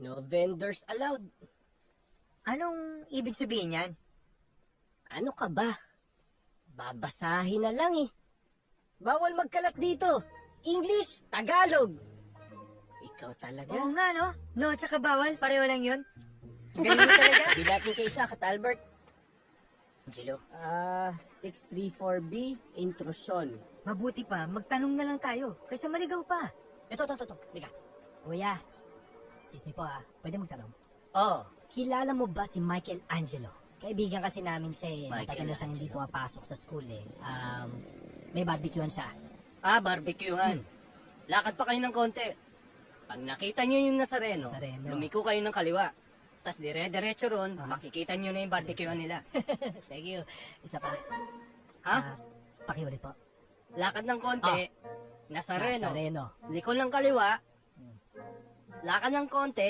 No vendors allowed. Anong ibig sabihin yan? Ano ka ba? Babasahin na lang eh. Bawal magkalat dito. English, Tagalog. Ikaw talaga. Oo nga, no? No, tsaka bawal. Pareho lang yun. Galing mo talaga. Hindi natin kay Kat Albert. Angelo. 634B, intrusion. Mabuti pa, magtanong na lang tayo. Kaysa maligaw pa. Ito. Liga. Kuya, excuse me po pwede magtanong? Oh, Kilala mo ba si Michael Angelo? Kaibigan kasi namin siya eh. Michael Matagal na siyang hindi Angelo. pumapasok sa school eh. May barbecuean siya. barbecuehan. Lakad pa kayo ng konti. Pag nakita nyo yung Nazareno, Nazareno. lumiko kayo ng kaliwa. Tapos dire-diretso ron, makikita nyo na yung barbecuehan nila. Thank you. Isa pa. Ha? Pakiulit po. Lakad ng konti, Nazareno. Nazareno. Liko ng kaliwa, lakad ng konti,